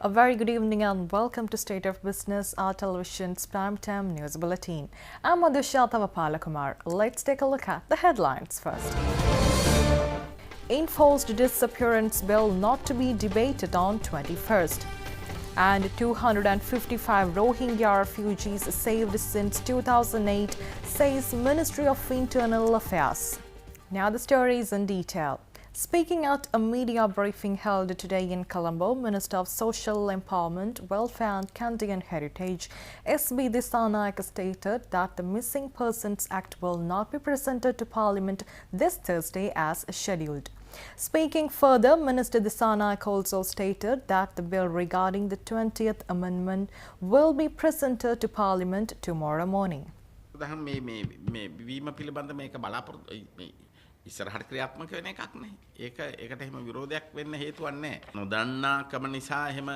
A very good evening and welcome to State of Business, our television's primetime news bulletin. I'm Madhusha Tavapalakumar. Let's take a look at the headlines first. Enforced disappearance bill not to be debated on 21st. And 255 Rohingya refugees saved since 2008, says Ministry of Internal Affairs. Now the stories in detail. Speaking at a media briefing held today in Colombo, Minister of Social Empowerment, Welfare and Kandyan Heritage, S.B. Dissanayake stated that the Missing Persons Act will not be presented to Parliament this Thursday as scheduled. Speaking further, Minister Dissanayake also stated that the bill regarding the 20th Amendment will be presented to Parliament tomorrow morning. ඉස්සරහට ක්‍රියාත්මක වෙන එකක් නේ. ඒකට එහෙම විරෝධයක් වෙන්න හේතුවක් නැහැ. නොදන්නාකම නිසා එහෙම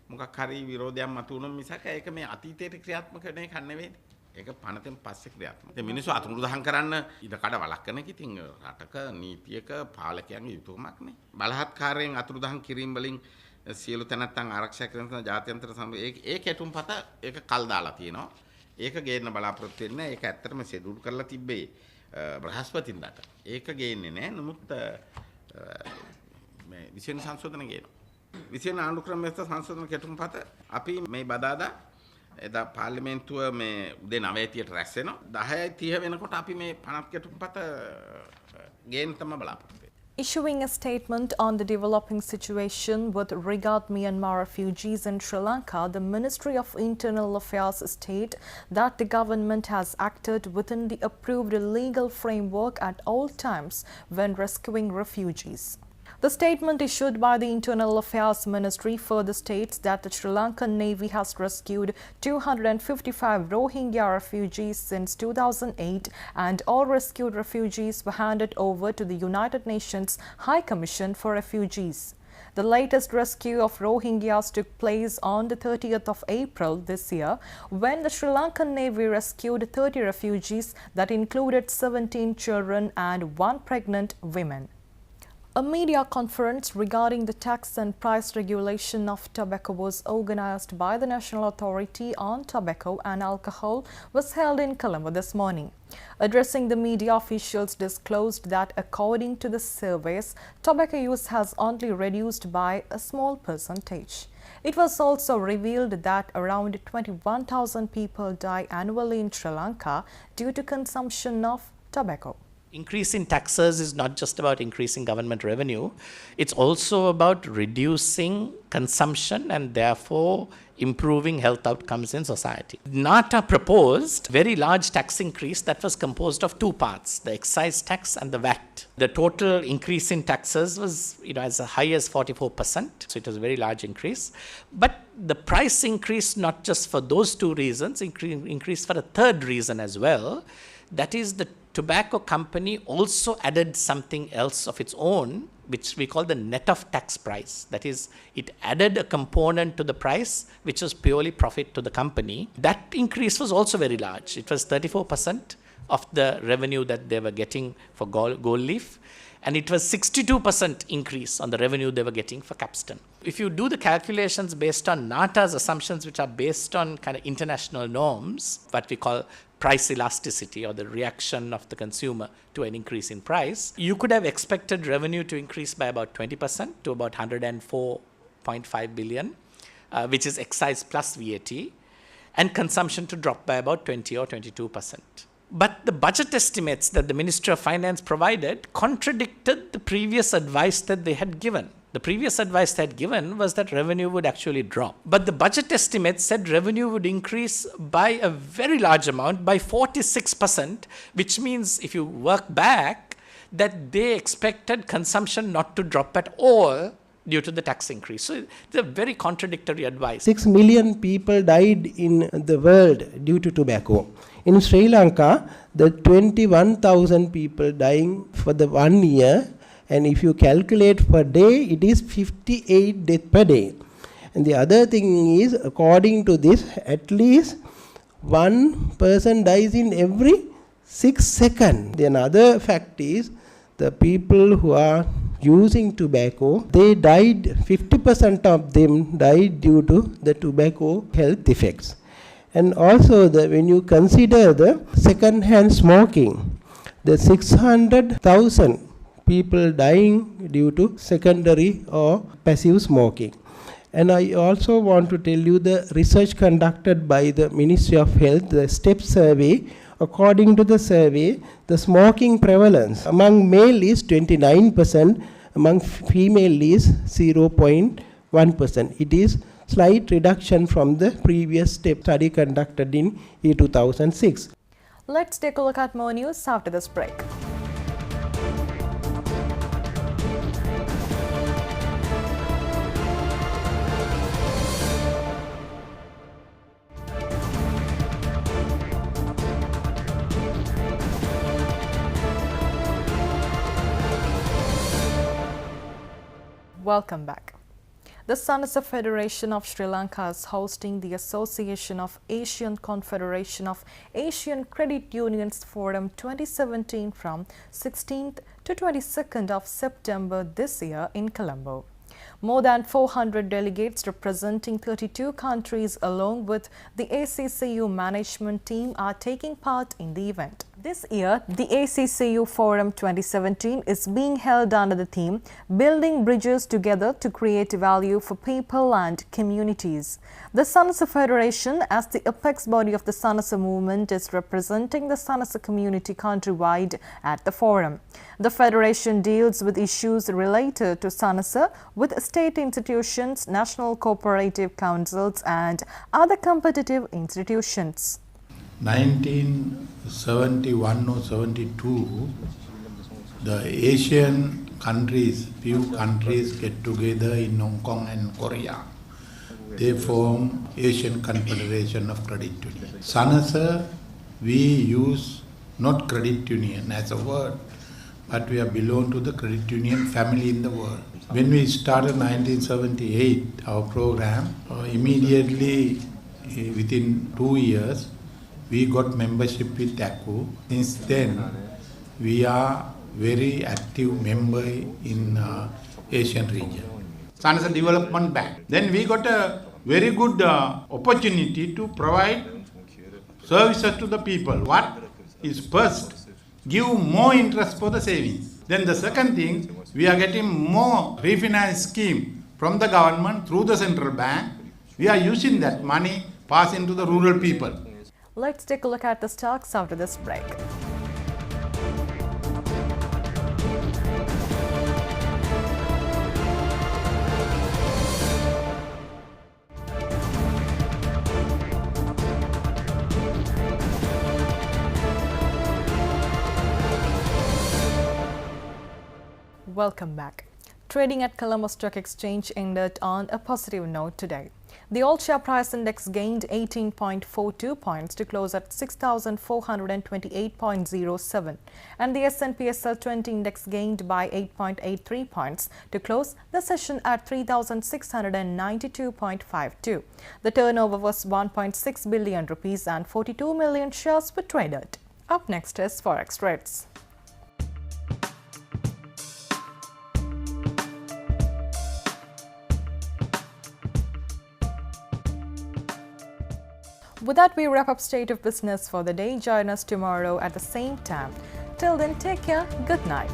මොකක් හරි විරෝධයක් මතුවුනොත් මිසක ඒක මේ අතීතයේ ක්‍රියාත්මක වෙන එකක් නෙවෙයි. ඒක පනතෙන් පස්සේ ක්‍රියාත්මක. ඉතින් මිනිස්සු අතුරුදහන් කරන්න ඉඩ කඩ වළක්වන එක ඉතින් රටක නීතියක පාලකයන්ගේ යුතුකමක් නේ. බලහත්කාරයෙන් අතුරුදහන් කිරීම වලින් සියලු තැනැත්තන් ආරක්ෂා කරන ජාත්‍යන්තර ඒ කැටුම්පත ඒක කල් දාලා තියෙනවා. ඒක ගේන්න බලාපොරොත්තු වෙන්නේ. ඒක ඇත්තටම ෂෙඩියුල් කරලා තිබ්බේ. බ්‍රහස්පතින්දාට ඒක ගේන්නේ නැහැ. නමුත් මේ විශේෂ සංශෝධන ගේනවා. විශේෂ ආණ්ඩුක්‍රම සංශෝධන කෙටුම්පත අපි මේ බදාදා එදා පාර්ලිමේන්තුව මේ උදේ 9:30ට රැස් වෙනවා. 10:30 වෙනකොට අපි මේ 50 කෙටුම්පත ගේන්න තමයි බලාපොරොත්තු. Issuing a statement on the developing situation with regard Myanmar refugees in Sri Lanka, the Ministry of Internal Affairs state that the government has acted within the approved legal framework at all times when rescuing refugees. The statement issued by the Internal Affairs Ministry further states that the Sri Lankan Navy has rescued 255 Rohingya refugees since 2008 and all rescued refugees were handed over to the United Nations High Commission for Refugees. The latest rescue of Rohingyas took place on the 30th of April this year when the Sri Lankan Navy rescued 30 refugees that included 17 children and 1 pregnant woman. A media conference regarding the tax and price regulation of tobacco was organized by the National Authority on Tobacco and Alcohol was held in Colombo this morning. Addressing the media, officials disclosed that according to the surveys, tobacco use has only reduced by a small percentage. It was also revealed that around 21,000 people die annually in Sri Lanka due to consumption of tobacco. Increasing taxes is not just about increasing government revenue, it's also about reducing consumption and therefore improving health outcomes in society. NATA proposed very large tax increase that was composed of 2 parts, the excise tax and the VAT. The total increase in taxes was as high as 44%, so it was a very large increase. But the price increase not just for those 2 reasons, increased for a third reason as well, that is the tobacco company also added something else of its own, which we call the net of tax price. That is, it added a component to the price, which was purely profit to the company. That increase was also very large. It was 34% of the revenue that they were getting for gold leaf. And it was 62% increase on the revenue they were getting for Capstan. If you do the calculations based on NATA's assumptions, which are based on kind of international norms, what we call price elasticity or the reaction of the consumer to an increase in price, you could have expected revenue to increase by about 20% to about 104.5 billion, which is excise plus VAT, and consumption to drop by about 20 or 22%. But the budget estimates that the Ministry of Finance provided contradicted the previous advice that they had given. The previous advice they had given was that revenue would actually drop. But the budget estimates said revenue would increase by a very large amount, by 46%, which means if you work back, that they expected consumption not to drop at all due to the tax increase. So it's a very contradictory advice. 6 million people died in the world due to tobacco. In Sri Lanka, the 21,000 people dying for the 1 year, and if you calculate per day, it is 58 deaths per day. And the other thing is, according to this, at least 1 person dies in every 6 seconds. The another fact is, the people who are using tobacco, they died, 50% of them died due to the tobacco health effects. And also when you consider the second-hand smoking, the 600,000 people dying due to secondary or passive smoking. And I also want to tell you the research conducted by the Ministry of Health, the STEP survey. According to the survey, the smoking prevalence among male is 29%, among female is 0.1%. It is slight reduction from the previous STEP study conducted in year 2006. Let's take a look at more news after this break. Welcome back. The Sanasa Federation of Sri Lanka is hosting the Association of Asian Confederation of Asian Credit Unions Forum 2017 from 16th to 22nd of September this year in Colombo. More than 400 delegates representing 32 countries along with the ACCU management team are taking part in the event. This year, the ACCU Forum 2017 is being held under the theme Building Bridges Together to Create Value for People and Communities. The Sanasa Federation, as the apex body of the Sanasa movement, is representing the Sanasa community countrywide at the forum. The federation deals with issues related to Sanasa with state institutions, national cooperative councils and other competitive institutions. 1971 or 72, the Asian countries, few countries get together in Hong Kong and Korea. They form Asian Confederation of Credit Union. Sanasa, we use not credit union as a word, but we belong to the credit union family in the world. When we started 1978, our program, immediately within 2 years, we got membership with ACU. Since then, we are very active member in Asian region. Sanasa Development Bank. Then we got a very good opportunity to provide services to the people. What is first? Give more interest for the savings. Then the second thing, we are getting more refinance scheme from the government through the central bank. We are using that money, passing to the rural people. Let's take a look at the stocks after this break. Welcome back. Trading at Colombo Stock Exchange ended on a positive note today. The all-share price index gained 18.42 points to close at 6,428.07, and the S&P SL 20 index gained by 8.83 points to close the session at 3,692.52. The turnover was 1.6 billion rupees and 42 million shares were traded. Up next is Forex Trades. With that, we wrap up State of Business for the day. Join us tomorrow at the same time. Till then, take care. Good night.